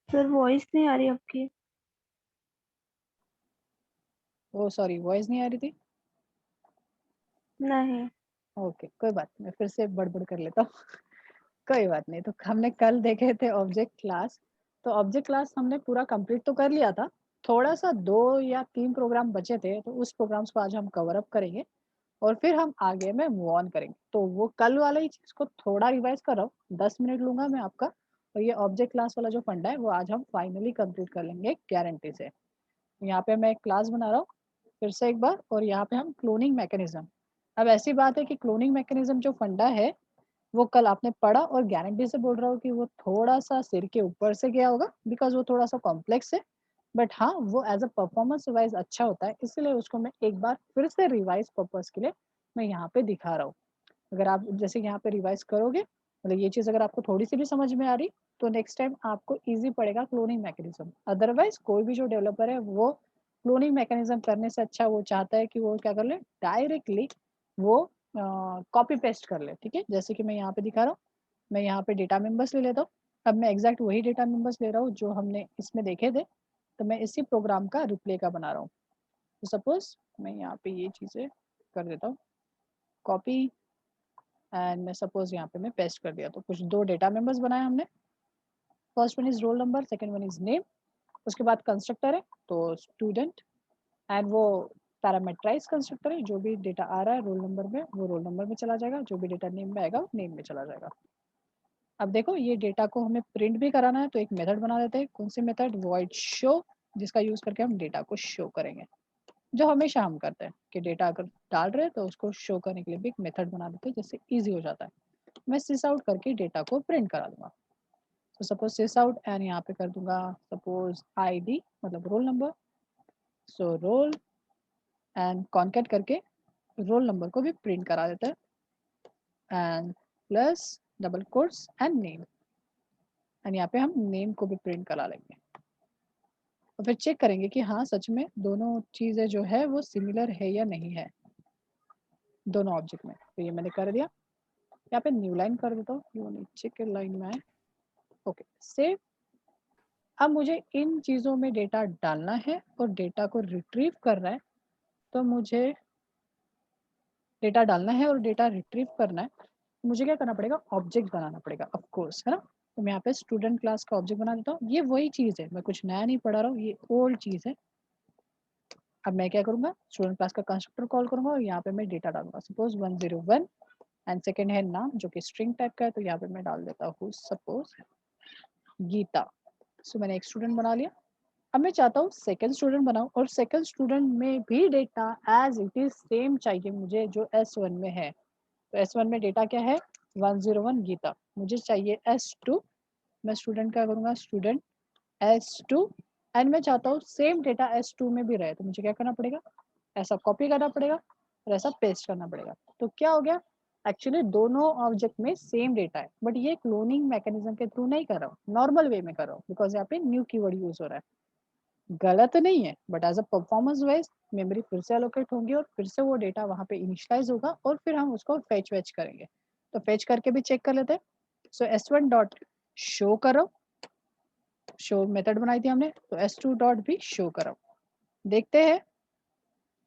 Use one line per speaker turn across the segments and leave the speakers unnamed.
Sir voice नहीं आ रही आपकी।
ओ सॉरी, वॉइस नहीं आ रही थी।
नहीं।
ओके, कोई बात नहीं, मैं फिर से बड़बड़ कर लेता हूँ। कोई बात नहीं। तो हमने कल देखे थे ऑब्जेक्ट क्लास। तो ऑब्जेक्ट क्लास हमने पूरा कंप्लीट तो कर लिया था। थोड़ा सा 2 या 3 प्रोग्राम बचे थे, तो उस प्रोग्राम्स को आज हम कवर अप करेंगे और फिर हम आगे में मूव ऑन करेंगे। तो वो कल वाला ही चीज़ को थोड़ा रिवाइज़ कर रहा हूँ, 10 मिनट लूँगा मैं आपका, और ये ऑब्जेक्ट क्लास वाला जो फंडा है वो आज हम फाइनली कंप्लीट कर लेंगे गारंटी से। यहाँ पे मैं एक क्लास बना रहा हूँ फिर से एक बार, और यहाँ पे हम क्लोनिंग मैकेनिज्म। अब ऐसी बात है कि क्लोनिंग मैकेनिज्म जो फंडा है वो कल आपने पढ़ा, और गारंटी से बोल रहा हूँ कि वो थोड़ा-सा सिर के ऊपर से गया होगा, बिकॉज़ वो थोड़ा-सा कॉम्प्लेक्स है। बट हाँ, वो एज़ अ परफॉर्मेंस वाइज़ अच्छा होता है, इसीलिए उसको मैं एक बार फिर से रिवाइज़ पर्पज़ के लिए मैं यहाँ पे दिखा रहा हूँ। अगर आप जैसे यहाँ पे रिवाइज़ करोगे, मतलब ये चीज़ अगर आपको थोड़ी-सी भी समझ में आ रही, तो नेक्स्ट टाइम आपको ईज़ी पड़ेगा क्लोनिंग मैकेनिज़्म। अदरवाइज़ कोई भी जो डेवलपर है, वो क्लोनिंग मैकेनिज़्म करने से अच्छा वो चाहता है कि वो क्या कर ले, डायरेक्टली वो कॉपी पेस्ट कर ले, ठीक है? जैसे कि मैं यहाँ पे दिखा रहा हूँ, मैं यहाँ पे डेटा मेंबर्स ले लेता हूँ। अब मैं एग्ज़ैक्ट वही डेटा मेंबर्स ले रहा हूँ जो हमने इसमें देखे थे, तो मैं इसी प्रोग्राम का रिप्ले का बना रहा हूँ। तो सपोज़ मैं यहाँ पे ये चीज़ें कर देता हूँ, कॉपी, एंड मैं सपोज़ यहाँ पे मैं पेस्ट कर दिया। तो कुछ 2 डेटा मेंबर्स बनाए हमने। First one is roll number, second one is name. उसके बाद कंस्ट्रक्टर है, तो स्टूडेंट, एंड वो पैरामीटराइज़ कंस्ट्रक्टर है, जो भी डेटा आ रहा है रोल नंबर में, वो रोल नंबर में चला जाएगा, जो भी डेटा नेम में आएगा, वो नेम में चला जाएगा। अब देखो ये डेटा को हमें प्रिंट भी कराना है, तो एक मेथड बना देते हैं। कौन सी मेथड? वॉइड शो, जिसका यूज़ करके हम डेटा को शो करेंगे। जो हमेशा हम करते हैं कि डेटा अगर डाल रहे हैं तो उसको शो करने के लिए भी एक मेथड बना देते हैं, जिससे ईज़ी हो जाता है। मैं सिस आउट करके डेटा को प्रिंट करा दूँगा। तो सपोज़ सिस आउट, एंड यहाँ पे कर दूँगा सपोज़ आईडी, मतलब roll number. So roll, and concat करके रोल नंबर को भी प्रिंट करा देते हैं, and plus double quotes and name, and यहाँ पे हम नेम को भी प्रिंट करा लेंगे। और फिर चेक करेंगे कि हाँ, सच में दोनों चीज़ें जो है वो सिमिलर है या नहीं है, दोनों ऑब्जेक्ट में। तो ये मैंने कर दिया। यहाँ पे न्यू लाइन कर देता हूँ, वो नीचे के लाइन में आए। Okay, save. अब मुझे इन चीज़ों में डेटा डालना है और डेटा को रिट्रीव करना है, तो मुझे डेटा डालना है और डेटा रिट्रीव करना है, तो मुझे क्या करना पड़ेगा? ऑब्जेक्ट बनाना पड़ेगा, ऑफ कोर्स, है ना? तो मैं यहाँ पे स्टूडेंट क्लास का ऑब्जेक्ट बना देता हूँ। ये वही चीज़ है, मैं कुछ नया नहीं पढ़ा रहा हूँ, ये ओल्ड चीज़ है। अब मैं क्या करूँगा? स्टूडेंट क्लास का कंस्ट्रक्टर कॉल करूँगा और यहाँ पे मैं डेटा डालूँगा। सपोज़ 101, एंड सेकंड है नाम, जो कि स्ट्रिंग टाइप का है, तो यहाँ पे मैं डाल देता हूँ सपोज़ गीता। सो मैंने एक स्टूडेंट बना लिया। अब मैं चाहता हूँ सेकंड स्टूडेंट बनाऊँ, और सेकंड स्टूडेंट में भी data as it is same चाहिए मुझे जो S1 में है। तो S1 में डेटा क्या है? 101 गीता। मुझे चाहिए S2, मैं स्टूडेंट क्या करूँगा? स्टूडेंट S2, एंड मैं चाहता हूँ सेम डेटा S2 में भी रहे, तो मुझे क्या करना पड़ेगा? ऐसा कॉपी करना पड़ेगा और ऐसा पेस्ट करना पड़ेगा। तो क्या हो गया? एक्चुअली दोनों ऑब्जेक्ट में सेम डेटा है, बट ये क्लोनिंग मैकेनिज्म के थ्रू नहीं कर रहा हूँ, नॉर्मल वे में कर रहा हूँ, बिकॉज़ यहाँ पे न्यू कीवर्ड यूज़ हो रहा है। गलत नहीं है, but as a performance wise memory फिर से एलोकेट होंगी और फिर से वो डेटा वहाँ पे इनिशियलाइज़ होगा, और फिर हम उसको फेच-वेच करेंगे। तो फेच करके भी चेक कर लेते हैं। सो S1 डॉट शो करो, शो मेथड बनाई थी हमने, तो S2 डॉट भी शो करो। देखते हैं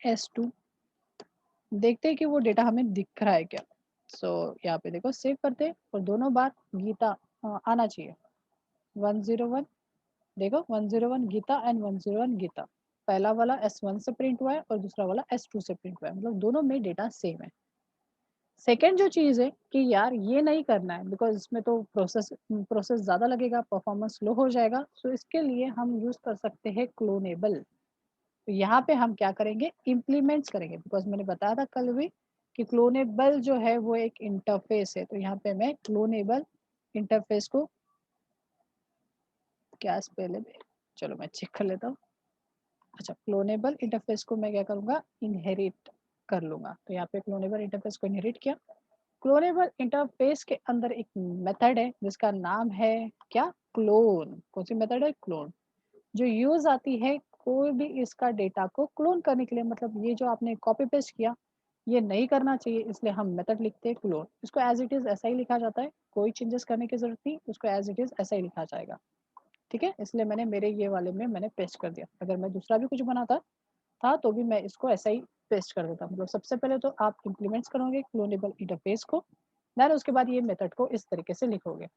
S2, देखते हैं कि वो डेटा हमें दिख रहा है क्या। सो यहाँ पे देखो, सेव करते हैं और दोनों बार गीता आना चाहिए। 101, देखो 101 गीता एंड 101 गीता। पहला वाला S1 से प्रिंट हुआ है और दूसरा वाला S2 से प्रिंट हुआ है, मतलब दोनों में डेटा सेम है। सेकंड जो चीज़ है कि यार ये नहीं करना है, बिकॉज़ इसमें तो प्रोसेस ज़्यादा लगेगा, परफॉर्मेंस लो हो जाएगा। सो इसके लिए हम यूज़ कर सकते हैं क्लोनेबल। तो यहाँ पे हम क्या करेंगे? इम्प्लीमेंट्स करेंगे, बिकॉज़ मैंने बताया था कल भी कि क्लोनेबल जो है वो एक इंटरफ़ेस है। तो यहाँ पे मैं क्लोनेबल इंटरफ़ेस को क्या स्पेल है बे? चलो मैं चेक कर लेता हूँ। अच्छा, क्लोनेबल इंटरफ़ेस को मैं क्या करूँगा? इनहेरिट कर लूँगा। तो यहाँ पे क्लोनेबल इंटरफ़ेस को इनहेरिट किया। क्लोनेबल इंटरफ़ेस के अंदर एक मेथड है जिसका नाम है क्या? क्लोन। कौन-सी मेथड है? क्लोन। जो यूज़ आती है कोई भी इसका डेटा को क्लोन करने के लिए, मतलब ये जो आपने कॉपी पेस्ट किया, ये नहीं करना चाहिए, इसलिए हम मेथड लिखते हैं क्लोन। इसको एज़ इट इज़ ऐसा ही लिखा जाता है, कोई चेंजेस करने की ज़रूरत नहीं, उसको एज़ इट इज़ ऐसा ही लिखा जाएगा। ठीक है, इसलिए मैंने मेरे ये वाले में मैंने पेस्ट कर दिया। अगर मैं दूसरा भी कुछ बनाता था तो भी मैं इसको ऐसा ही पेस्ट कर देता। मतलब सबसे पहले तो आप इम्प्लीमेंट्स करोगे क्लोनेबल इंटरफेस को, देन उसके बाद ये मेथड को इस तरीके से लिखोगे।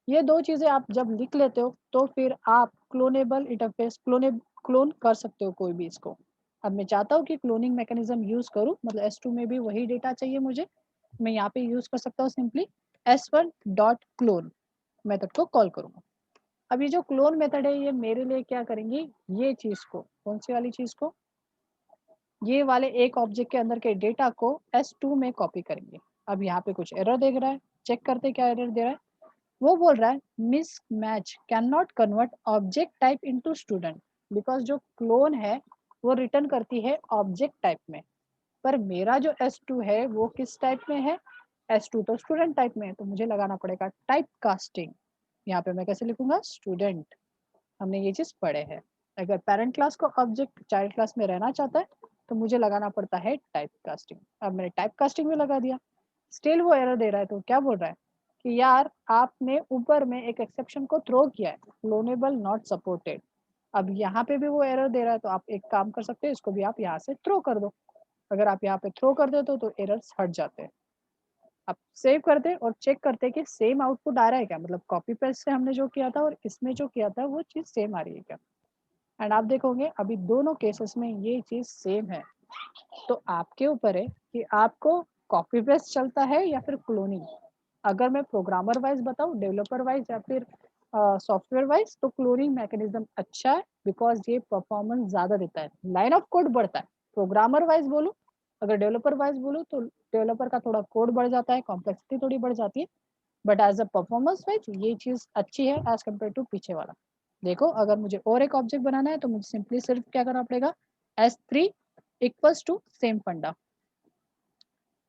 ये 2 चीज़ें आप जब लिख लेते हो तो फिर आप क्लोनेबल इंटरफेस क्लोन कर सकते हो कोई भी इसको। अब मैं चाहता हूँ कि क्लोनिंग मैकेनिज़्म यूज़ करूँ, मतलब S2 में भी वही डेटा चाहिए मुझे। मैं यहाँ पे यूज़ कर सकता हूँ simply s1 dot clone method को कॉल करूँगा। अब ये जो क्लोन मेथड है ये मेरे लिए क्या करेंगी, ये चीज़ को, कौन-सी वाली चीज़ को? ये वाले एक ऑब्जेक्ट के अंदर के डेटा को S2 में कॉपी करेंगे। अब यहाँ पे कुछ एरर देख रहा है, चेक करते हैं क्या एरर दे रहा है। वो बोल रहा है mismatch can not convert object type into student, because जो क्लोन है वो रिटर्न करती है ऑब्जेक्ट टाइप में। पर मेरा जो S2 है वो किस टाइप में है? S2 तो स्टूडेंट टाइप में है, तो मुझे लगाना पड़ेगा टाइप कास्टिंग। यहाँ पे मैं कैसे लिखूंगा? स्टूडेंट। हमने ये चीज़ पढ़े हैं। अगर पेरेंट क्लास को ऑब्जेक्ट चाइल्ड क्लास में रहना चाहता है तो मुझे लगाना पड़ता है टाइप कास्टिंग। अब मैंने टाइप कास्टिंग में लगा दिया, स्टिल वो एरर दे रहा है। तो क्या बोल रहा है कि यार आपने ऊपर में एक एक्सेप्शन को थ्रो किया है, क्लोनेबल नॉट सपोर्टेड। अब यहाँ पे भी वो एरर दे रहा है, तो आप एक काम कर सकते हो, इसको भी आप यहाँ से थ्रो कर दो। अगर आप यहाँ पे थ्रो कर देते हो तो एरर्स हट जाते हैं। आप सेव करते और चेक करते कि सेम आउटपुट आ रहा है क्या, मतलब कॉपी पेस्ट से हमने जो किया था और इसमें जो किया था वो चीज़ सेम आ रही है क्या। एंड आप देखोगे अभी दोनों केसेस में ये चीज़ सेम है। तो आपके ऊपर है कि आपको कॉपी पेस्ट चलता है या फिर क्लोनिंग। अगर मैं प्रोग्रामर वाइज बताऊँ, डेवलपर वाइज या फिर सॉफ्टवेयर वाइज, तो क्लोनिंग मैकेनिज्म अच्छा है, बिकॉज ये परफॉर्मेंस ज़्यादा देता है, लाइन ऑफ कोड बढ़ता है। प्रोग्रामर वाइज बोलूँ, अगर डेवलपर वाइज बोलूँ तो डेवलपर का थोड़ा कोड बढ़ जाता है, कॉम्प्लेक्सिटी थोड़ी बढ़ जाती है। But as a performance wise ये चीज़ अच्छी है एज कम्पेयर टू पीछे वाला। देखो अगर मुझे और एक ऑब्जेक्ट बनाना है तो मुझे सिंपली सिर्फ क्या करना पड़ेगा, S3 इक्वल्स टू सेम फंडा।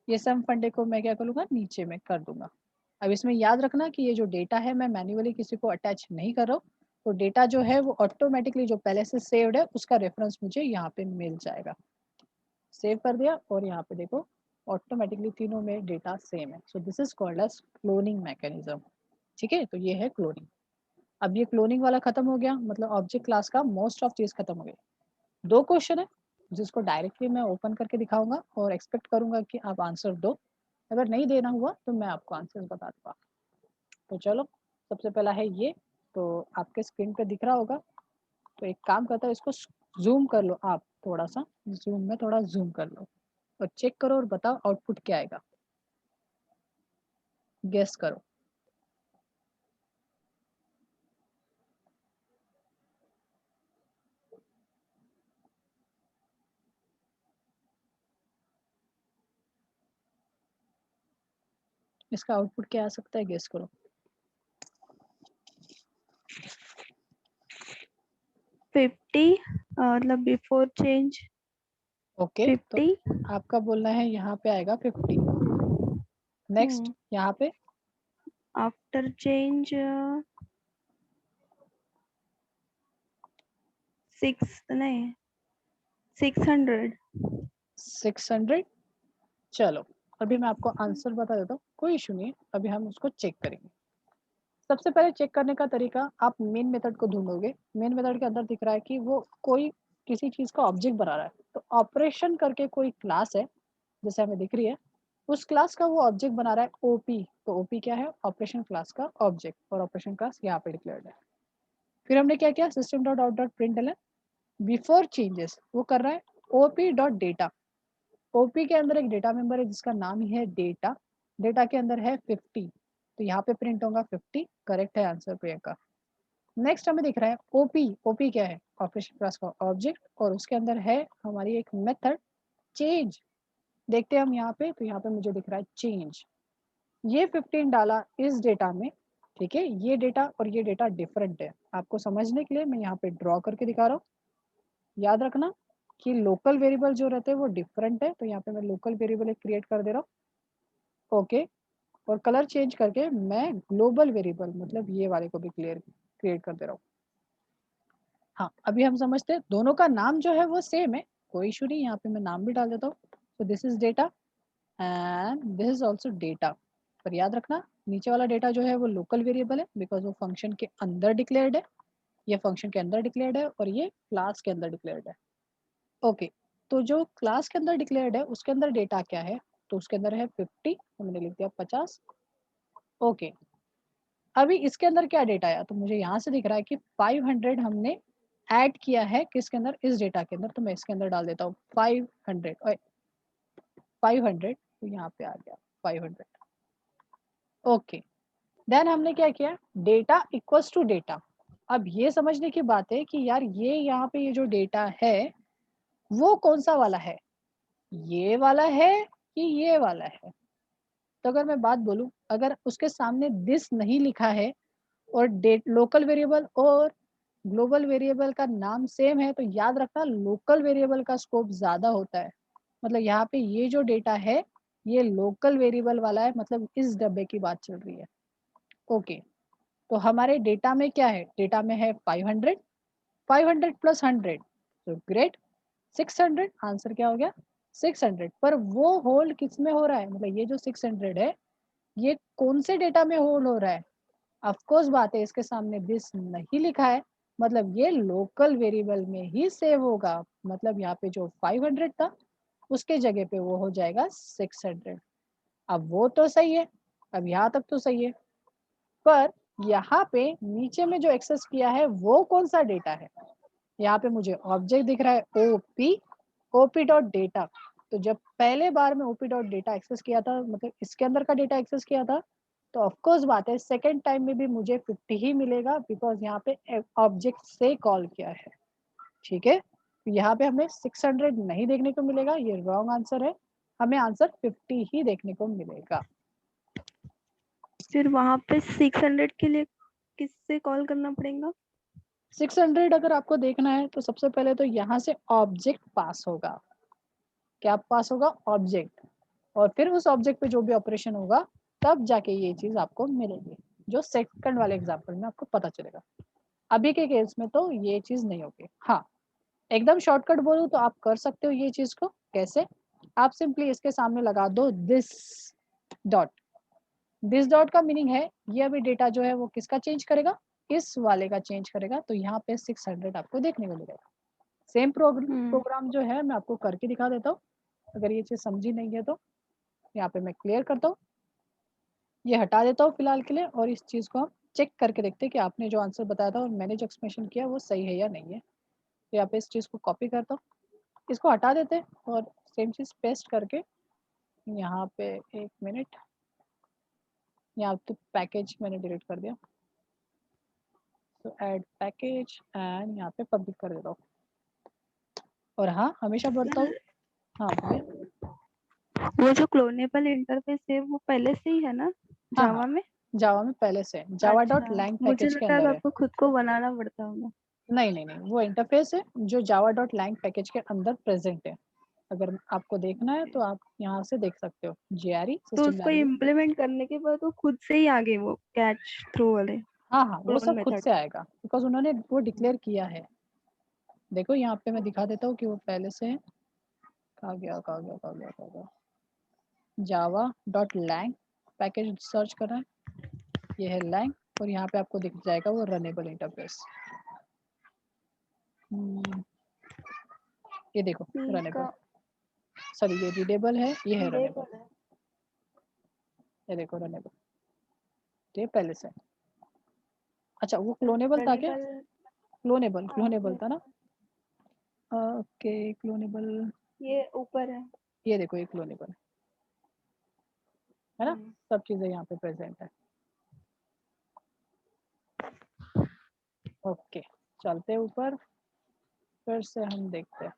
ये सम फंडे को मैं क्या करूँगा, नीचे में कर दूंगा। अब इसमें याद रखना कि ये जो डेटा है मैं मैन्युअली किसी को अटैच नहीं कर रहा हूँ, तो डेटा जो है वो ऑटोमेटिकली जो पहले से सेव्ड है उसका रेफरेंस मुझे यहाँ पे मिल जाएगा। सेव कर दिया और यहाँ पे देखो ऑटोमेटिकली तीनों में डेटा सेम है। So this is called as cloning mechanism. ठीक है, तो ये है क्लोनिंग। अब ये क्लोनिंग वाला खत्म हो गया, मतलब ऑब्जेक्ट क्लास का मोस्ट ऑफ चीज खत्म हो गई। 2 क्वेश्चन है जिसको डायरेक्टली मैं ओपन करके दिखाऊंगा और एक्सपेक्ट करूंगा कि आप आंसर दो। अगर नहीं देना हुआ तो मैं आपको आंसर बता दूंगा। तो चलो, सबसे पहला है ये, तो आपके स्क्रीन पे दिख रहा होगा। तो एक काम करता है, इसको जूम कर लो आप, थोड़ा सा जूम में थोड़ा जूम कर लो और चेक करो और बताओ आउटपुट क्या आएगा। गेस करो। इसका आउटपुट क्या आ सकता है, गेस करो।
50 मतलब बिफोर चेंज
ओके, तो
50।
आपका बोलना है यहाँ पे आएगा 50। नेक्स्ट यहाँ पे
आफ्टर चेंज 6 नहीं 600।
600। चलो, अभी मैं आपको आंसर बता देता हूँ, कोई इशू नहीं है, अभी हम उसको चेक करेंगे। सबसे पहले चेक करने का तरीका, आप मेन मेथड को ढूंढोगे। मेन मेथड के अंदर दिख रहा है कि वो कोई किसी चीज का ऑब्जेक्ट बना रहा है, तो ऑपरेशन करके कोई क्लास है, जैसे हमें दिख रही है, उस क्लास का वो ऑब्जेक्ट बना रहा है ओपी। तो ओपी क्या है, ऑपरेशन क्लास का ऑब्जेक्ट, और ऑपरेशन क्लास यहाँ पे डिक्लेयर्ड है। फिर हमने क्या किया, system dot out dot print before changes वो कर रहा है ओपी डॉट डेटा। ओपी के अंदर एक डेटा मेंबर है जिसका नाम ही है डेटा। डेटा के अंदर है 50, तो यहाँ पे प्रिंट होगा 50। करेक्ट है आंसर प्रियंका। नेक्स्ट हमें दिख रहा है ओपी। ओपी क्या है, ऑपरेशन क्लास का ऑब्जेक्ट, और उसके अंदर है हमारी एक मेथड चेंज। देखते हैं हम यहाँ पे, तो यहाँ पे मुझे दिख रहा है चेंज। ये 15 डाला इस डेटा में। ठीक है, ये डेटा और ये डेटा डिफरेंट है, आपको समझने के लिए मैं यहाँ पे ड्रॉ करके दिखा रहा हूँ। याद रखना कि लोकल वेरिएबल जो रहते हैं वो डिफरेंट है, तो यहाँ पे मैं लोकल वेरिएबल एक क्रिएट कर दे रहा हूँ। ओके, और कलर चेंज करके मैं ग्लोबल वेरिएबल, मतलब ये वाले को भी क्रिएट कर दे रहा हूँ। हाँ, अभी हम समझते हैं दोनों का नाम जो है वो सेम है, कोई इशू नहीं। यहाँ पे मैं नाम भी डाल देता हूँ। तो this is data and this is also data. पर याद रखना नीचे वाला डेटा जो है वो लोकल वेरिएबल है, बिकॉज वो फंक्शन के अंदर डिक्लेयर्ड है। ये फंक्शन के अंदर डिक्लेयर्ड है और ये क्लास के अंदर डिक्लेयर्ड है। ओके, तो जो क्लास के अंदर डिक्लेयर्ड है उसके अंदर डेटा क्या है, तो उसके अंदर है 50, तो मैंने लिख दिया 50। ओके, अभी इसके अंदर क्या डेटा आया, तो मुझे यहाँ से दिख रहा है कि 500 हमने ऐड किया है किसके अंदर, इस डेटा के अंदर, तो मैं इसके अंदर डाल देता हूँ 500 500, तो यहाँ पे आ गया 500। ओके, देन हमने क्या किया, डेटा इक्वल्स टू डेटा। अब ये समझने की बात है कि यार ये यहाँ पे ये जो डेटा है वो कौन सा वाला है, ये वाला है कि ये वाला है। तो अगर मैं बात बोलूं, अगर उसके सामने दिस नहीं लिखा है और डेट लोकल वेरिएबल और ग्लोबल वेरिएबल का नाम सेम है, तो याद रखना लोकल वेरिएबल का स्कोप ज्यादा होता है। मतलब यहाँ पे ये जो डेटा है ये लोकल वेरिएबल वाला है, मतलब इस डब्बे की बात चल रही है। ओके, तो हमारे डेटा में क्या है, डेटा में है 500, 500 प्लस 100, तो ग्रेट 600, आंसर क्या हो गया 600। पर वो होल्ड किस में हो रहा है, मतलब ये जो 600 है ये कौन से डेटा में होल्ड हो रहा है। ऑफ कोर्स बात है इसके सामने दिस नहीं लिखा है, मतलब ये लोकल वेरिएबल में ही सेव होगा। मतलब यहाँ पे जो 500 था उसके जगह पे वो हो जाएगा 600। अब वो तो सही है, अब यहाँ तक तो सही है, पर यहाँ पे नीचे में जो एक्सेस किया है वो कौन सा डेटा है। यहाँ पे मुझे ऑब्जेक्ट दिख रहा है ओपी डॉट डेटा। तो जब पहले बार में ओपी डॉट डेटा एक्सेस किया था, मतलब इसके अंदर का डेटा एक्सेस किया था, तो ऑफकोर्स बात है सेकेंड टाइम में भी मुझे 50 ही मिलेगा, बिकॉज यहाँ पे ऑब्जेक्ट से कॉल किया है। ठीक है, तो यहाँ पे हमें 600 नहीं देखने को मिलेगा, ये रॉन्ग आंसर है, हमें आंसर 50 ही देखने को मिलेगा।
फिर वहां पे 600 के लिए किससे कॉल करना पड़ेगा?
600 अगर आपको देखना है तो सबसे पहले तो यहाँ से ऑब्जेक्ट पास होगा। क्या पास होगा, ऑब्जेक्ट, और फिर उस ऑब्जेक्ट पे जो भी ऑपरेशन होगा तब जाके ये चीज आपको मिलेगी, जो सेकंड वाले एग्जांपल में आपको पता चलेगा। अभी के केस में तो ये चीज नहीं होगी। हाँ, एकदम शॉर्टकट बोलूं तो आप कर सकते हो ये चीज को। कैसे, आप सिंपली इसके सामने लगा दो दिस डॉट। दिस डॉट का मीनिंग है ये अभी डेटा जो है वो किसका चेंज करेगा, इस वाले का चेंज करेगा, तो यहाँ पे 600 आपको देखने को मिलेगा। सेम प्रोग्राम जो है मैं आपको करके दिखा देता हूँ, अगर ये चीज समझी नहीं है तो। यहाँ पे मैं क्लियर करता हूँ, ये हटा देता हूँ फिलहाल के लिए, और इस चीज को हम चेक करके देखते हैं कि आपने जो आंसर बताया था और मैंने जो एक्सप्लेनेशन किया वो सही है या नहीं है। तो यहाँ पे इस चीज को कॉपी करता हूँ, इसको हटा देते हैं और सेम चीज पेस्ट करके यहाँ पे, एक मिनट, यहाँ पे पैकेज मैंने डिलीट कर दिया, तो ऐड पैकेज एंड यहाँ पे पब्लिक कर देता हूँ। और हाँ, हमेशा बढ़ता हूँ। हाँ बोलिए।
वो जो क्लोनेबल इंटरफेस है वो पहले से ही है ना
हाँ हाँ,
जावा में?
जावा में पहले से जावा डॉट
अच्छा,
लैंग
मुझे
पैकेज के
लगा था
अंदर है।
आपको खुद को बनाना पड़ता होगा।
नहीं नहीं नहीं, वो इंटरफेस है जो जावा डॉट लैंग पैकेज के अंदर प्रेजेंट है। अगर आपको देखना है तो आप यहाँ से देख सकते हो, जीआरई
तो
सिस्टम
उसको
लाइब्रेरी।
इम्प्लीमेंट करने के बाद वो खुद से ही आ गए वो कैच थ्रू वाले
हाँ हाँ, वो
क्लोन
सब खुद
मेथड?
से आएगा बिकॉज उन्होंने वो डिक्लेयर किया है। देखो यहाँ पे मैं दिखा देता हूँ कि वो पहले से है। कहाँ गया कहाँ गया कहाँ गया कहाँ गया, Java dot lang package search कर रहे हैं, ये है लैंग, और यहाँ पे आपको दिख जाएगा वो रनेबल इंटरफेस। ये देखो
ठीक
रनेबल,
है।
सॉरी ये रीडेबल है, ये है रनेबल।
रीडेबल है।
ये देखो रनेबल, ये पहले से। अच्छा, वो क्लोनेबल था क्या,
रनेबल।
क्लोनेबल
हाँ,
क्लोनेबल था ना। ओके, क्लोनेबल,
ये ऊपर है।
ये देखो ये क्लोनेबल है ना,
हम्म।
सब चीजें यहाँ पे प्रेजेंट है। ओके, चलते ऊपर, फिर से हम देखते हैं।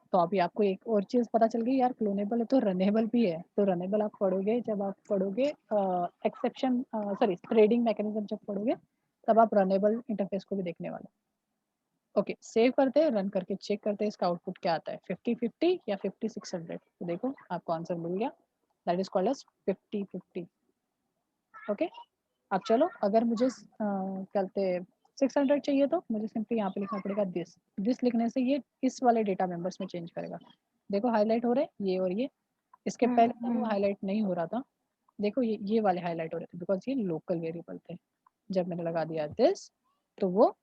तो अभी आपको एक और चीज पता चल गई यार, क्लोनेबल है तो रनेबल भी है। तो रनेबल आप पढ़ोगे, जब आप पढ़ोगे एक्सेप्शन, सॉरी थ्रेडिंग मैकेनिज्म जब पढ़ोगे, तब आप रनेबल इंटरफेस को भी देखने वाले। ओके, सेव करते हैं, रन करके चेक करते हैं इसका आउटपुट क्या आता है, 50-50 या 50-600। तो देखो आपको आंसर मिल गया, that is called as 50-50। Okay, अब चलो, अगर मुझे कहते 600 चाहिए तो मुझे सिंपली यहाँ पे लिखना पड़ेगा दिस। दिस लिखने से ये इस वाले डेटा मेंबर्स में चेंज करेगा। देखो हाईलाइट हो रहे हैं ये और ये, इसके पहले तक वो
हम्म।
हाईलाइट नहीं हो रहा था। देखो ये वाले हाईलाइट हो रहे थे बिकॉज ये लोकल वेरिएबल थे। जब मैंने लगा दिया दिस, तो वो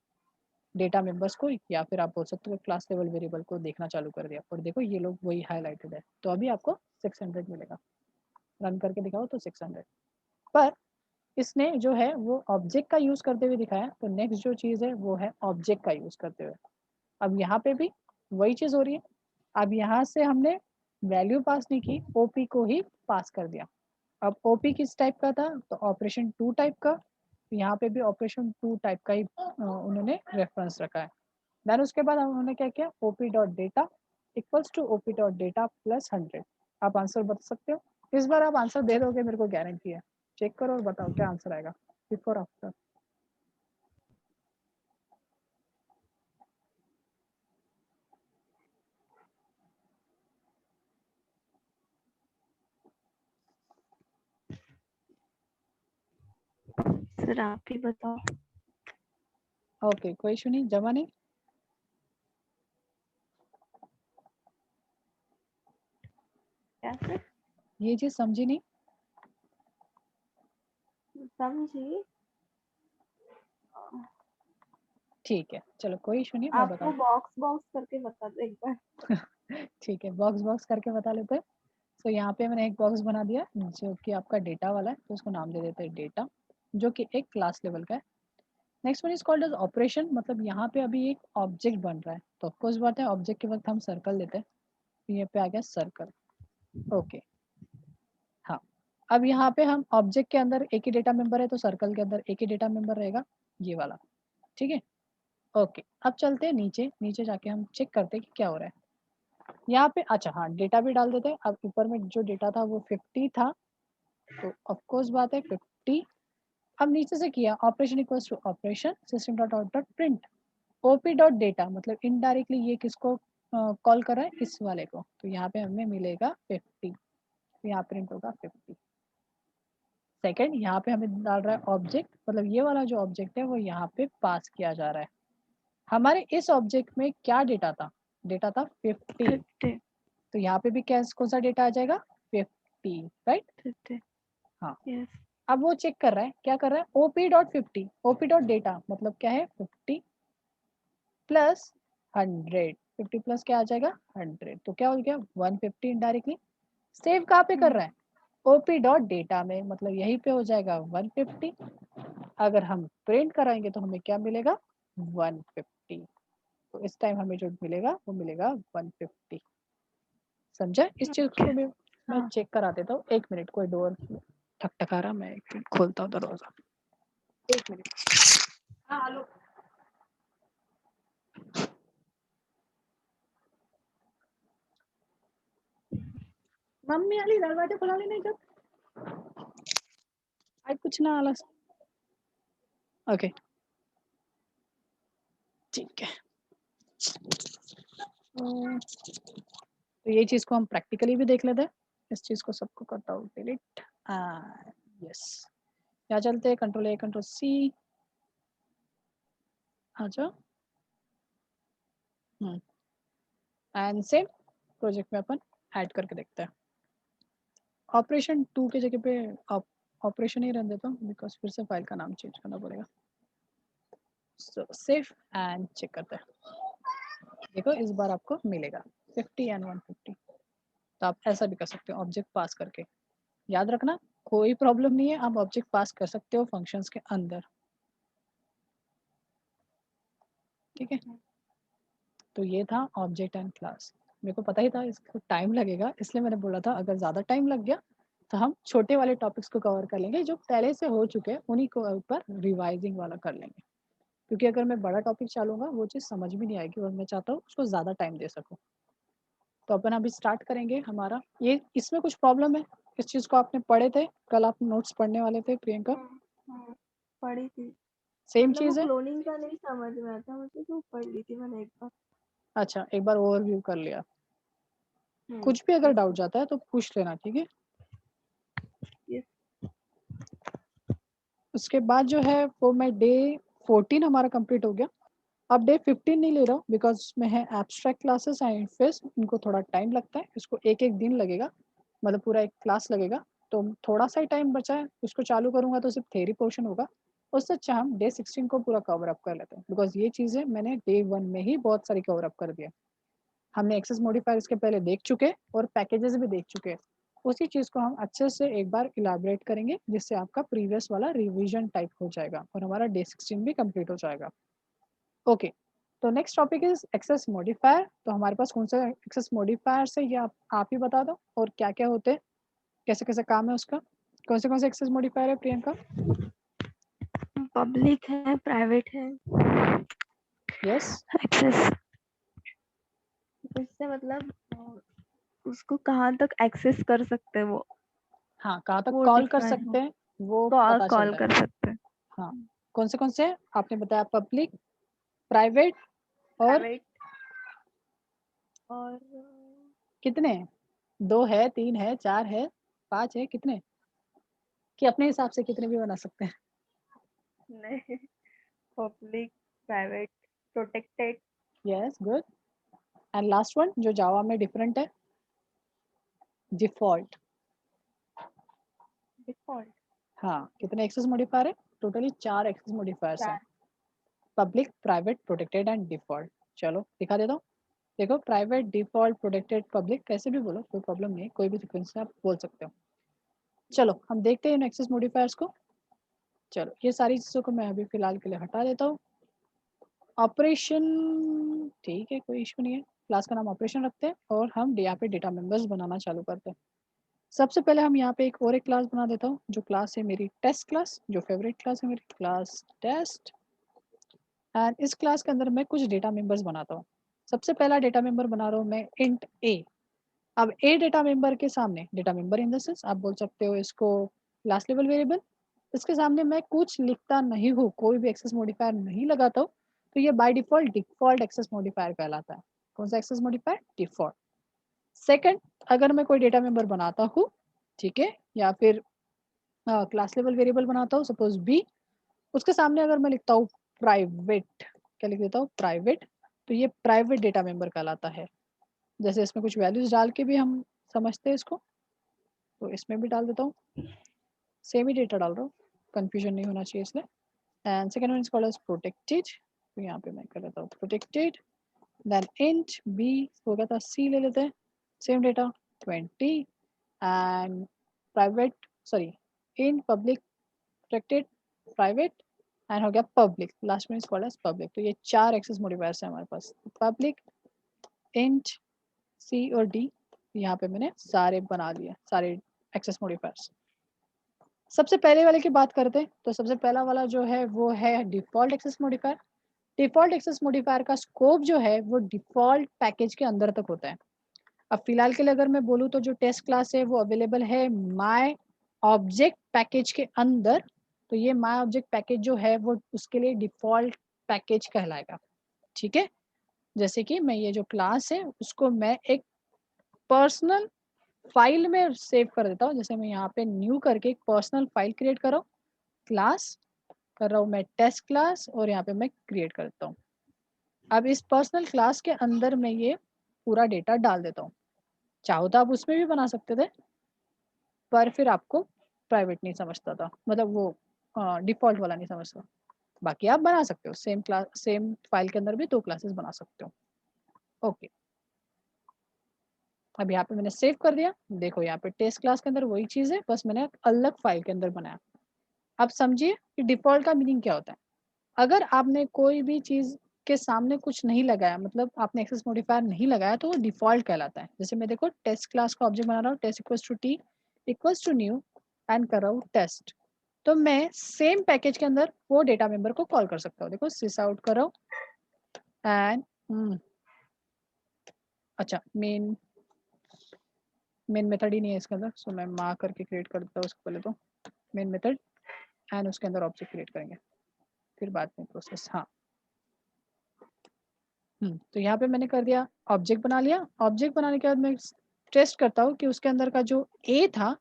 डेटा मेंबर्स को या फिर आप बोल सकते हो क्लास लेवल वेरिएबल को देखना चालू कर दिया, और देखो ये लोग वही हाईलाइटेड है। तो अभी आपको 600 मिलेगा। रन करके दिखाओ तो 600। पर इसने जो है वो ऑब्जेक्ट का यूज करते हुए दिखाया। तो नेक्स्ट जो चीज है वो है ऑब्जेक्ट का यूज करते हुए। अब यहाँ पे भी वही चीज हो रही है। अब यहाँ से हमने वैल्यू पास नहीं की, ओपी को ही पास कर दिया। अब ओपी किस टाइप का था, तो ऑपरेशन 2 टाइप का। यहाँ पे भी ऑपरेशन 2 टाइप का ही उन्होंने रेफरेंस रखा है। देन उसके बाद उन्होंने क्या किया, OP dot data equals to OP dot data plus 100। आप आंसर बता सकते हो। इस बार आप आंसर दे दोगे, मेरे को गारंटी है। चेक करो और बताओ क्या आंसर आएगा बिफोर आफ्टर।
सर आप ही बताओ।
ओके, कोई इशू नहीं, जमा नहीं।
क्या सर?
ये चीज समझी नहीं।
समझी।
ठीक है, चलो कोई इशू नहीं, मैं
आपको
बताऊँ।
बॉक्स बॉक्स करके बता दो एक बार।
ठीक है, बॉक्स बॉक्स करके बता लेते हैं। तो यहाँ पे मैंने एक बॉक्स बना दिया जो कि आपका डेटा वाला है, तो उसको नाम दे देते हैं डेटा, जो कि एक क्लास लेवल का है। Next one is called as operation, मतलब यहाँ पे अभी एक ऑब्जेक्ट बन रहा है। तो ऑफकोर्स बात है, ऑब्जेक्ट के वक्त हम सर्कल लेते हैं। तो ये पे आ गया सर्कल। ओके, हाँ। अब यहाँ पे हम ऑब्जेक्ट के अंदर एक ही डेटा मेंबर है, तो सर्कल के अंदर एक ही डेटा मेंबर रहेगा, ये वाला। ठीक है, ओके। अब चलते हैं नीचे। नीचे जाके हम चेक करते हैं कि क्या हो रहा है यहाँ पे। अच्छा हाँ, डेटा भी डाल देते हैं। अब ऊपर में जो डेटा था वो 50 था, तो ऑफकोर्स बात है 50। अब नीचे से किया operation equals to operation system dot out dot print OP dot data, मतलब इनडायरेक्टली ये किसको कॉल कर रहा है, इस वाले को। तो यहाँ पे हमें मिलेगा 50, तो यहाँ प्रिंट होगा 50। सेकंड, यहाँ पे हमें डाल रहा है ऑब्जेक्ट, मतलब ये वाला जो ऑब्जेक्ट है वो यहाँ पे पास किया जा रहा है। हमारे इस ऑब्जेक्ट में क्या डेटा था, डेटा था 50।
50।
तो यहाँ पे भी क्या कौन सा डेटा आ जाएगा, 50, राइट।
50।
हाँ,
यस।
अब वो चेक कर रहा है, क्या कर रहा है, OP dot 50, OP dot data मतलब क्या है 50 प्लस 100। 50 प्लस क्या आ जाएगा 100, तो क्या हो गया 150 इनडायरेक्टली। सेव कहाँ पे कर रहा है, ओपी डॉट डेटा में, मतलब यहीं पे हो जाएगा 150। अगर हम प्रिंट कराएंगे तो हमें क्या मिलेगा 150। तो इस टाइम हमें जो मिलेगा वो मिलेगा 150। समझा। इस चीज को भी मैं
हाँ।
चेक करा देता हूँ। एक मिनट, कोई डोर ठकठका रहा, मैं एक मिनट खोलता हूँ दरवाजा। एक मिनट। हाँ हेलो। मम्मी वाली दरवाजा खुला नहीं जब आज कुछ ना आलस। ओके, ठीक है। तो ये चीज को हम प्रैक्टिकली भी देख लेते हैं। इस चीज को सबको करता हूँ डिलीट। यस, क्या चलते हैं, कंट्रोल ए कंट्रोल सी। आ जाओ। एंड सेम प्रोजेक्ट में अपन ऐड करके देखते हैं। ऑपरेशन 2 की जगह पे आप ऑपरेशन ही रहने देता हूँ, बिकॉज फिर से फाइल का नाम चेंज करना पड़ेगा। सो सेव एंड चेक करते हैं। देखो इस बार आपको मिलेगा 50 एंड 150। तो आप ऐसा भी कर सकते हो ऑब्जेक्ट पास करके। याद रखना, कोई प्रॉब्लम नहीं है, आप ऑब्जेक्ट पास कर सकते हो फंक्शंस के अंदर। ठीक है, तो ये था ऑब्जेक्ट एंड क्लास। मेरे को पता ही था इसको टाइम लगेगा, इसलिए मैंने बोला था अगर ज़्यादा टाइम लग गया तो हम छोटे वाले टॉपिक्स को कवर कर लेंगे, जो पहले से हो चुके हैं उन्हीं को ऊपर रिवाइजिंग वाला कर लेंगे। क्योंकि अगर मैं बड़ा टॉपिक चालूंगा वो चीज़ समझ भी नहीं आएगी, और मैं चाहता हूँ उसको ज़्यादा टाइम दे सकूँ। तो अपन अभी स्टार्ट करेंगे हमारा ये। इसमें कुछ प्रॉब्लम है, इस चीज़ को आपने पढ़े थे कल, आप नोट्स पढ़ने वाले थे प्रियंका।
पढ़ी थी।
सेम
मतलब वो
चीज़ है।
क्लोनिंग का नहीं समझ में आता मुझे, तो पढ़ ली थी मैंने एक बार।
अच्छा, एक बार ओवरव्यू कर लिया। कुछ भी अगर डाउट जाता है तो पूछ लेना, ठीक है।
यस।
उसके बाद जो है वो मैं डे 14 हमारा कंप्लीट हो गया। अब डे 15 नहीं ले रहा हूँ, बिकॉज उसमें है एब्स्ट्रैक्ट क्लासेस एंड फेस, इनको थोड़ा टाइम लगता है, इसको एक एक दिन लगेगा, मतलब पूरा एक क्लास लगेगा। तो थोड़ा सा ही टाइम बचा है, उसको चालू करूँगा तो सिर्फ थ्योरी पोर्शन होगा। उससे अच्छा हम डे 16 को पूरा कवर अप कर लेते हैं, बिकॉज ये चीज़ें मैंने डे 1 में ही बहुत सारी कवर अप कर दिया। हमने एक्सेस मॉडिफायर इसके पहले देख चुके और पैकेजेस भी देख चुके हैं। उसी चीज़ को हम अच्छे से एक बार इलाबरेट करेंगे, जिससे आपका प्रीवियस वाला रिवीजन टाइप हो जाएगा और हमारा डे 16 भी कंप्लीट हो जाएगा। ओके, तो next topic is access modifier. तो हमारे पास कौन सा एक्सेस मॉडिफायर है ये आप ही बता दो, और क्या क्या होते हैं, कैसे कैसे काम है उसका। कौन से एक्सेस मॉडिफायर है प्रियंका?
पब्लिक है, प्राइवेट है।
यस।
एक्सेस इससे मतलब उसको कहाँ तक एक्सेस कर सकते हैं
हाँ, कहाँ तक
वो
कॉल कर
डिफाइन
सकते हैं वो
कॉल
पता
कॉल
चलता है।
कर सकते हैं।
हाँ, कौन से आपने बताया? पब्लिक, प्राइवेट और
प्राइवेट और
कितने? 2 है, 3 है, 4 है, 5 है, कितने? कि अपने हिसाब से कितने भी बना सकते हैं?
नहीं, public, private, protected,
yes, good. And last one जो जावा में डिफरेंट है, डिफॉल्ट।
डिफॉल्ट।
हाँ, कितने एक्सेस मॉडिफायर है? टोटली 4 एक्सेस मॉडिफायर्स हैं।
4।
Public, private, protected and default. चलो दिखा देता हूँ। देखो, प्राइवेट, डिफॉल्ट, प्रोटेक्टेड, पब्लिक, कैसे भी बोलो, कोई प्रॉब्लम नहीं है, कोई भी सीक्वेंस से आप बोल सकते हो। चलो हम देखते हैं इन एक्सेस मॉडिफायर्स को। चलो ये सारी चीज़ों को मैं अभी फिलहाल के लिए हटा देता हूँ। ऑपरेशन, ठीक है, कोई इशू नहीं है। क्लास का नाम ऑपरेशन रखते हैं और हम यहाँ पे डेटा मेंबर्स बनाना चालू करते हैं। सबसे पहले हम यहाँ पे एक क्लास बना देता हूँ, जो क्लास है मेरी टेस्ट क्लास, जो फेवरेट क्लास है मेरी, क्लास टेस्ट। एंड इस क्लास के अंदर मैं कुछ डेटा मेंबर्स बनाता हूँ। सबसे पहला डेटा मेंबर बना रहा हूँ मैं इंट ए। अब ए डेटा मेंबर के सामने, data member in the sense आप बोल सकते हो इसको क्लास लेवल वेरिएबल, इसके सामने मैं कुछ लिखता नहीं हूँ, कोई भी एक्सेस मॉडिफायर नहीं लगाता हूँ, तो ये बाय डिफॉल्ट एक्सेस मॉडिफायर कहलाता है। कौन सा एक्सेस मॉडिफायर? डिफॉल्ट। सेकंड, अगर मैं कोई डेटा मेंबर बनाता हूँ, ठीक है, या फिर क्लास लेवल वेरिएबल बनाता हूँ, सपोज बी, उसके सामने अगर मैं लिखता हूँ प्राइवेट, क्या लिख देता हूँ? प्राइवेट, तो ये प्राइवेट डेटा मेंबर कहलाता है। जैसे इसमें कुछ वैल्यूज डाल के भी हम समझते हैं इसको, तो इसमें भी डाल देता हूँ, सेम ही डेटा डाल रहा हूँ, कंफ्यूजन नहीं होना चाहिए इसलिए। And second one is called as protected, तो यहाँ पे मैं कर लेता हूँ प्रोटेक्टेड। देन इंट बी हो गया था सी, ले लेते हैं same data 20 and private, sorry, in public protected private and हो गया पब्लिक, लास्ट में इज कॉल्ड एज पब्लिक। तो ये 4 एक्सेस मॉडिफायर्स हैं हमारे पास, पब्लिक, इंट, सी और डी। यहाँ पे मैंने सारे बना लिए, सारे एक्सेस मॉडिफायर्स। सबसे पहले वाले की बात करते हैं, तो सबसे पहला वाला जो है वो है default access modifier. Default access modifier का स्कोप जो है वो डिफॉल्ट पैकेज के अंदर तक होता है। अब फिलहाल के लिए अगर मैं बोलूँ तो जो टेस्ट क्लास है वो अवेलेबल है माय ऑब्जेक्ट पैकेज के अंदर, तो ये माय ऑब्जेक्ट पैकेज जो है वो उसके लिए डिफॉल्ट पैकेज कहलाएगा। ठीक है, जैसे कि मैं ये जो क्लास है उसको मैं एक पर्सनल फाइल में सेव कर देता हूँ। जैसे मैं यहाँ पे न्यू करके एक पर्सनल फाइल क्रिएट कर रहा हूँ, क्लास कर रहा हूँ मैं टेस्ट क्लास, और यहाँ पे मैं क्रिएट करता हूँ। अब इस पर्सनल क्लास के अंदर मैं ये पूरा डेटा डाल देता हूँ। चाहो तो आप उसमें भी बना सकते थे, पर फिर आपको प्राइवेट नहीं समझता था, मतलब वो डिफॉल्ट वाला नहीं समझता। बाकी आप बना सकते हो, सेम क्लास सेम फाइल के अंदर भी 2 क्लासेस बना सकते हो। ओके, अब यहाँ पे मैंने सेव कर दिया। देखो यहाँ पे टेस्ट क्लास के अंदर वही चीज़ है, बस मैंने अलग फाइल के अंदर बनाया। अब समझिए कि डिफ़ॉल्ट का मीनिंग क्या होता है। अगर आपने कोई भी चीज़ के सामने कुछ नहीं लगाया, मतलब आपने एक्सेस मॉडिफायर नहीं लगाया, तो वो डिफ़ॉल्ट कहलाता है। जैसे मैं देखो टेस्ट क्लास का ऑब्जेक्ट बना रहा हूँ, test equals to T equals to new and कर रहा हूँ टेस्ट, तो मैं सेम पैकेज के अंदर वो डेटा मेंबर को कॉल कर सकता हूँ। देखो सिस आउट कर रहा हूँ एंड अच्छा, मेन मेथड ही नहीं है इसके अंदर, सो मैं माँ करके क्रिएट कर देता हूँ उसको पहले। तो मेन मेथड एंड उसके अंदर ऑब्जेक्ट क्रिएट करेंगे, फिर बाद में प्रोसेस। हाँ, तो यहाँ पे मैंने कर दिया, ऑब्जेक्ट बना लिया। ऑब्जेक्ट बनाने के बाद मैं टेस्ट करता हूँ कि उसके अंदर का जो ए था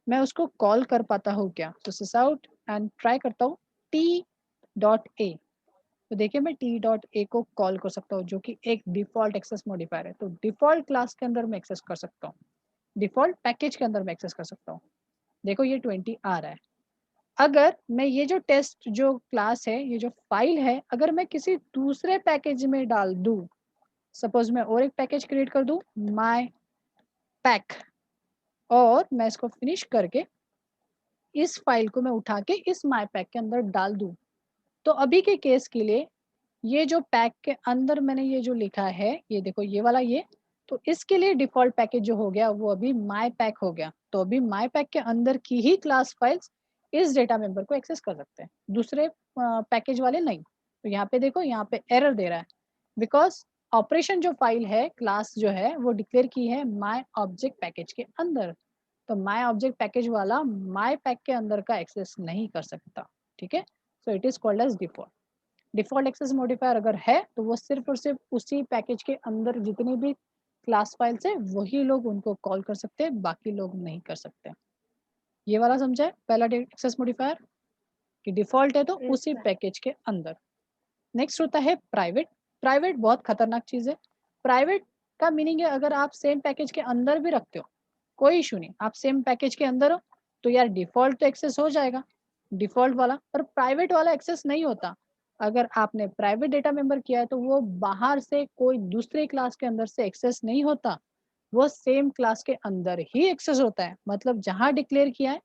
मैं उसको कॉल कर पाता हूँ क्या। तो सिस आउट एंड ट्राई करता हूँ टी डॉट ए, तो देखिए मैं टी डॉट ए को कॉल कर सकता हूँ, जो कि एक डिफॉल्ट एक्सेस मॉडिफायर है। तो डिफॉल्ट क्लास के अंदर मैं एक्सेस कर सकता हूँ, डिफॉल्ट पैकेज के अंदर मैं एक्सेस कर सकता हूँ। देखो ये 20 आ रहा है, अगर मैं ये जो टेस्ट जो क्लास है, ये जो फाइल है, अगर मैं किसी दूसरे पैकेज में डाल दूं, सपोज मैं और एक पैकेज क्रिएट कर दूं माय पैक, और मैं इसको फिनिश करके इस फाइल को मैं उठा के इस माय पैक के अंदर डाल दूं, तो अभी के केस के लिए ये जो पैक के अंदर मैंने ये जो लिखा है, ये देखो ये वाला ये, तो इसके लिए डिफॉल्ट पैकेज जो हो गया वो अभी माय पैक हो गया। तो अभी माय पैक के अंदर की ही क्लास फाइल्स इस डेटा मेंबर को एक्सेस कर सकते हैं, दूसरे पैकेज वाले नहीं। तो यहाँ पे देखो, यहाँ पे एरर दे रहा है, बिकॉज ऑपरेशन जो फाइल है, क्लास जो है वो डिक्लेयर की है माय ऑब्जेक्ट पैकेज के अंदर। तो माय ऑब्जेक्ट पैकेज वाला माय पैक के अंदर का एक्सेस नहीं कर सकता, ठीक है। So it is called as default. Default access modifier अगर है तो वो सिर्फ और सिर्फ उसी पैकेज के अंदर जितनी भी क्लास फाइल्स है वही लोग उनको कॉल कर सकते हैं, बाकी लोग नहीं कर सकते। ये वाला समझा है पहला एक्सेस मॉडिफायर, कि डिफॉल्ट है तो उसी पैकेज के अंदर। नेक्स्ट होता है प्राइवेट। प्राइवेट बहुत खतरनाक चीज है। प्राइवेट का मीनिंग है अगर आप सेम पैकेज के अंदर भी रखते हो, कोई इशू नहीं, आप सेम पैकेज के अंदर हो तो यार डिफॉल्ट तो एक्सेस हो जाएगा, डिफॉल्ट वाला, पर प्राइवेट वाला एक्सेस नहीं होता। अगर आपने प्राइवेट डेटा मेंबर किया है तो वो बाहर से कोई दूसरे क्लास के अंदर से एक्सेस नहीं होता, वो सेम क्लास के अंदर ही एक्सेस होता है। मतलब जहां डिक्लेयर किया है,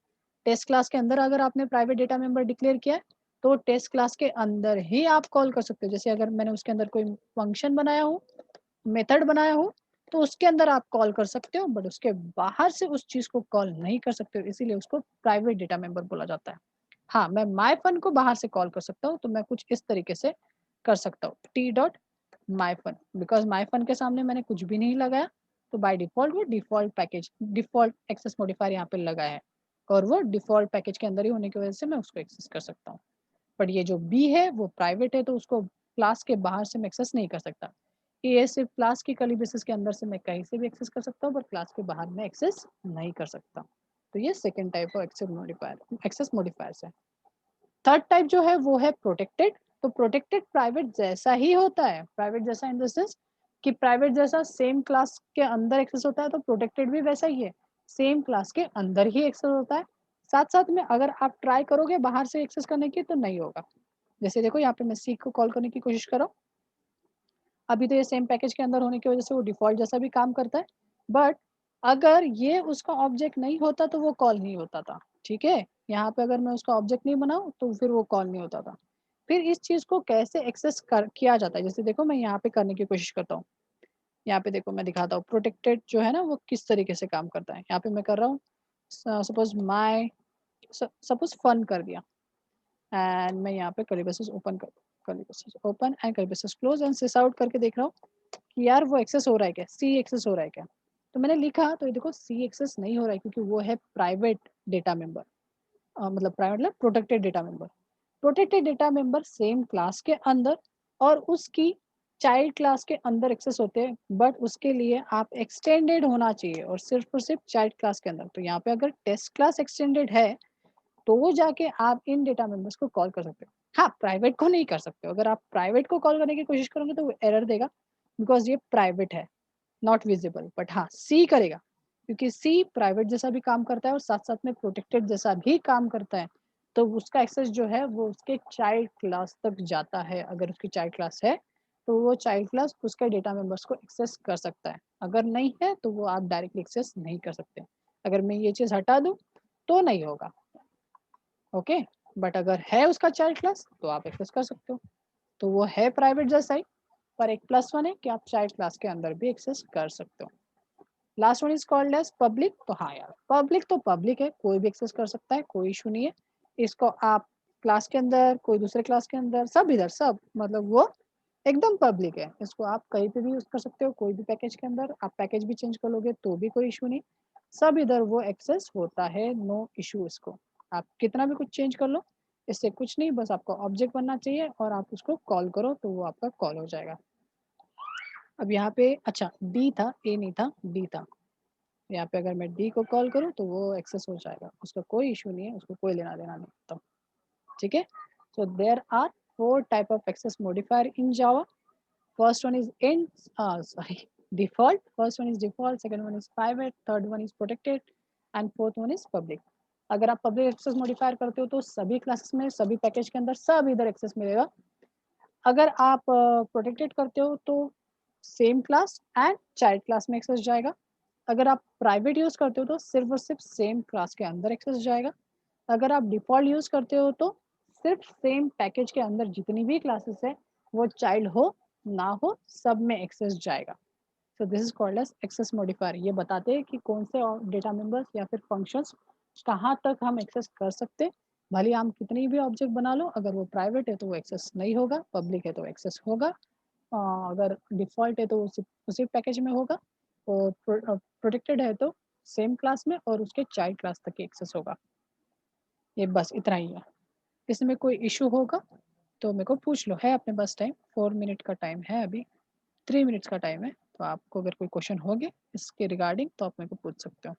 टेस्ट क्लास के अंदर अगर आपने प्राइवेट डेटा मेंबर डिक्लेयर किया है तो टेस्ट क्लास के अंदर ही आप कॉल कर सकते हो। जैसे अगर मैंने उसके अंदर कोई फंक्शन बनाया हो, मेथड बनाया हो, तो उसके अंदर आप कॉल कर सकते हो, बट उसके बाहर से उस चीज को कॉल नहीं कर सकते हो, इसीलिए उसको प्राइवेट डेटा मेंबर बोला जाता है। हाँ, मैं माई फन को बाहर से कॉल कर सकता हूँ, तो मैं कुछ इस तरीके से कर सकता हूँ, T dot my fun, because my fun के सामने मैंने कुछ भी नहीं लगाया, तो बाय डिफॉल्ट वो default package, default access modifier यहाँ पे लगा है, और वो डिफॉल्ट पैकेज के अंदर ही होने की वजह से मैं उसको एक्सेस कर सकता हूँ। बट ये जो बी है वो प्राइवेट है, तो उसको क्लास के बाहर से मैं एक्सेस नहीं कर सकता। ये सिर्फ क्लास की कर्ली बेसिस के अंदर से मैं कहीं से भी एक्सेस कर सकता हूँ, बट क्लास के बाहर में एक्सेस नहीं कर सकता। तो ये second type of access modifiers है। थर्ड टाइप जो है वो है प्रोटेक्टेड। तो प्रोटेक्टेड प्राइवेट जैसा ही होता है, प्राइवेट जैसा इन द सेंस कि प्राइवेट जैसा सेम क्लास के अंदर एक्सेस होता है, तो प्रोटेक्टेड भी वैसा ही है, सेम क्लास के अंदर ही एक्सेस होता है। साथ साथ में अगर आप ट्राई करोगे बाहर से एक्सेस करने की तो नहीं होगा। जैसे देखो यहाँ पे मैं सी को कॉल करने की कोशिश कर रहा हूँ, अभी तो ये सेम पैकेज के अंदर होने की वजह से वो डिफॉल्ट जैसा भी काम करता है, बट अगर ये उसका ऑब्जेक्ट नहीं होता तो वो कॉल नहीं होता था, ठीक है। यहाँ पे अगर मैं उसका ऑब्जेक्ट नहीं बनाऊँ तो फिर वो कॉल नहीं होता था। फिर इस चीज को कैसे एक्सेस किया जाता है, जैसे देखो मैं यहाँ पे करने की कोशिश करता हूँ। यहाँ पे देखो मैं दिखाता हूँ प्रोटेक्टेड जो है ना वो किस तरीके से काम करता है। यहाँ पे मैं कर रहा हूँ, सपोज माई, सपोज फन कर दिया, एंड मैं यहाँ पे कर्ली ब्रेसेस ओपन कर, curly braces open and curly braces close and sys out करके देख रहा हूँ कि यार वो एक्सेस हो रहा है क्या, सी एक्सेस हो रहा है क्या। तो मैंने लिखा तो ये देखो सी एक्सेस नहीं हो रहा है, क्योंकि वो है प्राइवेट डेटा मेंबर, मतलब प्राइवेट मतलब protected data member. Protected data member same class के अंदर और उसकी चाइल्ड क्लास के अंदर एक्सेस होते हैं, बट उसके लिए आप एक्सटेंडेड होना चाहिए और सिर्फ चाइल्ड क्लास के अंदर। तो यहाँ पे अगर टेस्ट क्लास एक्सटेंडेड है तो वो जाके आप इन डेटा मेंबर्स को कॉल कर सकते हो। हाँ, प्राइवेट को नहीं कर सकते हो। अगर आप प्राइवेट को कॉल करने की कोशिश करोगे तो वो एरर देगा, बिकॉज ये प्राइवेट है, नॉट विजिबल। बट हाँ, सी करेगा, क्योंकि सी प्राइवेट जैसा भी काम करता है और साथ साथ में प्रोटेक्टेड जैसा भी काम करता है। तो उसका एक्सेस जो है वो उसके चाइल्ड क्लास तक जाता है। अगर उसकी चाइल्ड क्लास है तो वो चाइल्ड क्लास उसके डेटा मेंबर्स को एक्सेस कर सकता है, अगर नहीं है तो वो आप डायरेक्टली एक्सेस नहीं कर सकते। अगर मैं ये चीज हटा दूं तो नहीं होगा, ओके। बट अगर है उसका चाइल्ड क्लास तो आप एक्सेस कर सकते हो। तो वो है प्राइवेट जैसा ही, पर एक प्लस वन है कि आप चाइल्ड क्लास के अंदर भी एक्सेस कर सकते हो। Last one is called as public. तो हाँ यार, पब्लिक तो पब्लिक है, कोई भी एक्सेस कर सकता है, कोई इशू नहीं है। इसको आप क्लास के अंदर, कोई दूसरे क्लास के अंदर, सब इधर सब, मतलब वो एकदम पब्लिक है। इसको आप कहीं पे भी यूज कर सकते हो, कोई भी पैकेज के अंदर। आप पैकेज भी चेंज कर लोगे तो भी कोई इशू नहीं, सब इधर वो एक्सेस होता है, नो इशू। इसको आप कितना भी कुछ चेंज कर लो, इससे कुछ नहीं, बस आपका ऑब्जेक्ट बनना चाहिए और आप उसको कॉल करो तो वो आपका कॉल हो जाएगा। अब यहाँ पे अच्छा डी था, ए नहीं था, डी था। यहाँ पे अगर मैं डी को कॉल करूँ तो वो एक्सेस हो जाएगा, उसका कोई इशू नहीं है, उसको कोई लेना देना नहीं। तो ठीक है। So there are 4 type of access modifier in Java. First one is in sorry, default. First one is default, second one is private, third one is protected, and fourth one is public. अगर आप public access modifier करते हो तो सभी classes में, सभी package के अंदर सब इधर एक्सेस मिलेगा। अगर आप प्रोटेक्टेड करते हो तो same class and child class में एक्सेस जाएगा। अगर आप प्राइवेट यूज़ करते हो तो सिर्फ और सिर्फ सेम क्लास के अंदर एक्सेस जाएगा। अगर आप डिफ़ॉल्ट यूज़ करते हो तो सिर्फ सेम पैकेज के अंदर जितनी भी क्लासेस है, वो चाइल्ड हो, ना हो, सब में एक्सेस जाएगा। So this is called as access modifier. ये बताते हैं कि कौन से और डेटा मेंबर्स या फिर फंक्शंस कहाँ तक हम एक्सेस कर सकते हैं। भले ही हम कितनी भी ऑब्जेक्ट बना लो, अगर वो प्राइवेट है तो वो एक्सेस नहीं होगा, पब्लिक है तो एक्सेस होगा। अगर डिफ़ॉल्ट है तो उसी पैकेज में होगा और प्रोटेक्टेड है तो सेम क्लास में और उसके चाइल्ड क्लास तक ही एक्सेस होगा। ये बस इतना ही है। इसमें कोई इश्यू होगा तो मेरे को पूछ लो, है अपने पास टाइम, 4 मिनट का टाइम है अभी, 3 मिनट्स का टाइम है, तो आपको अगर कोई क्वेश्चन होंगे इसके रिगार्डिंग तो आप मेरे को पूछ सकते हो।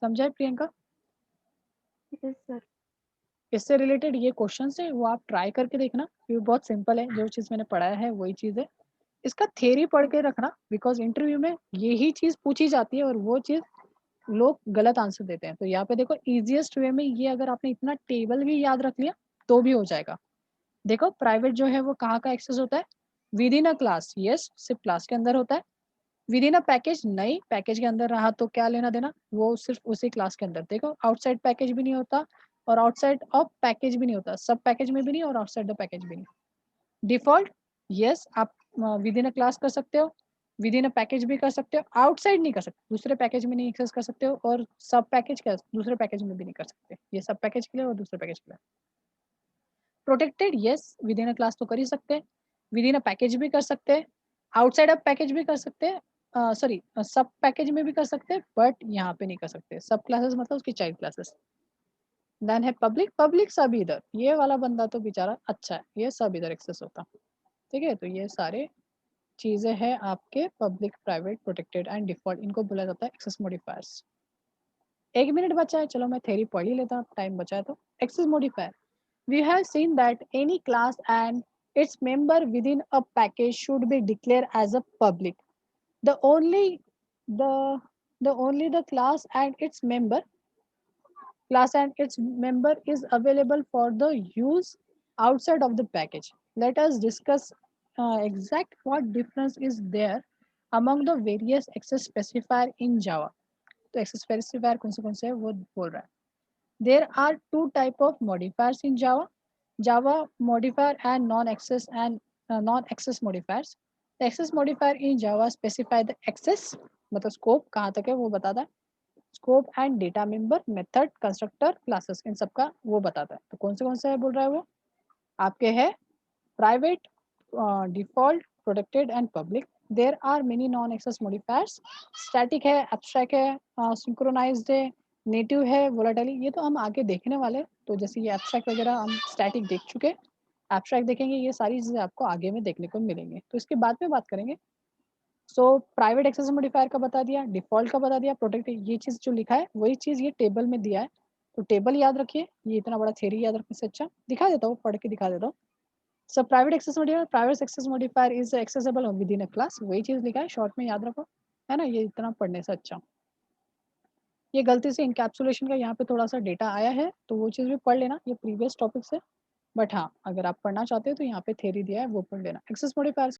समझा है प्रियंका?
Yes sir.
इससे रिलेटेड ये क्वेश्चंस है वो आप ट्राई करके देखना, ये बहुत सिंपल है, जो चीज़ मैंने पढ़ाया है वही चीज़ है। इसका थ्योरी पढ़ के रखना बिकॉज़ इंटरव्यू में यही चीज़ पूछी जाती है और वो चीज़ लोग गलत आंसर देते हैं। तो यहाँ पे देखो ईज़ीएस्ट वे में ये अगर आपने इतना टेबल भी याद रख लिया तो भी हो जाएगा। देखो प्राइवेट जो है वो कहाँ का एक्सेस होता है? With in a class, yes, सिर्फ क्लास के अंदर होता है। विद इन अ पैकेज, नहीं, पैकेज के अंदर रहा तो क्या लेना देना, वो सिर्फ उसी क्लास के अंदर। देखो आउटसाइड पैकेज भी नहीं होता और आउटसाइड ऑफ पैकेज भी नहीं होता, सब पैकेज में भी नहीं और आउटसाइड द पैकेज भी नहीं। डिफ़ॉल्ट, यस, आप विद इन अ क्लास कर सकते हो, विद इन अ पैकेज भी कर सकते हो, आउटसाइड नहीं कर सकते, दूसरे पैकेज में नहीं एक्सेस कर सकते हो और सब पैकेज क्या, दूसरे पैकेज में भी नहीं कर सकते। ये सब पैकेज के लिए और दूसरे पैकेज के लिए। Protected, yes, with in a class तो कर ही सकते हैं, विद इन अ पैकेज भी कर सकते हैं, आउटसाइड ऑफ पैकेज भी कर सकते हैं, सॉरी सब पैकेज में भी कर सकते हैं बट यहाँ पे नहीं कर सकते। सब क्लासेस मतलब उसकी चाइल्ड क्लासेस। देन है पब्लिक, पब्लिक सब इधर, ये वाला बंदा तो बेचारा अच्छा है, ये सब इधर एक्सेस होता। ठीक है, तो ये सारे चीज़ें हैं आपके public, private, protected and default, इनको बोला जाता है एक्सेस मॉडिफायर्स। 1 मिनट बचा है, चलो मैं थ्योरी पढ़ ही लेता हूँ, टाइम बचा है तो। Access modifier, we have seen that any class and its member within a package should be declared as a public. The only the the class and its member is available for the use outside of the package. Let us discuss exact what difference is there among the various access specifier in Java. तो access specifier कौन से है वो बोल रहा है। There are two type of modifiers in Java. Java modifier and non-access modifiers. The access modifier in Java specify the access, मतलब scope कहाँ तक है वो बताता है, scope and data member, method, constructor, classes, इन सब का वो बताता है। तो कौन से है बोल रहा है वो, आपके है private, default, protected and public. There are many non-access modifiers. Static है, abstract है, synchronized है, नेटिव है, वोलाटाइल, ये तो हम आगे देखने वाले हैं। तो जैसे ये एब्स्ट्रैक्ट वगैरह हम स्टैटिक देख चुके, एब्स्ट्रैक्ट देखेंगे, ये सारी चीज़ें आपको आगे में देखने को मिलेंगे, तो इसके बाद में बात करेंगे। सो प्राइवेट एक्सेस मॉडिफायर का बता दिया, डिफ़ॉल्ट का बता दिया, प्रोटेक्ट, ये चीज़ जो लिखा है वही चीज़ ये टेबल में दिया है, तो टेबल याद रखिए, ये इतना बड़ा थ्योरी याद रखने से अच्छा दिखा देता हूँ, पढ़ के दिखा देता हूँ। So private access modifier is accessible within a class, वही चीज़ लिखा है, शॉर्ट में याद रखो, है ना, ये इतना पढ़ने से अच्छा। ये गलती से इनकैप्सुलेशन का यहाँ पे थोड़ा-सा डेटा आया है, तो वो चीज़ भी पढ़ लेना, ये प्रीवियस टॉपिक से। बट हाँ, अगर आप पढ़ना चाहते हो तो यहाँ पे थ्योरी दिया है, वो पढ़ लेना। Access modifiers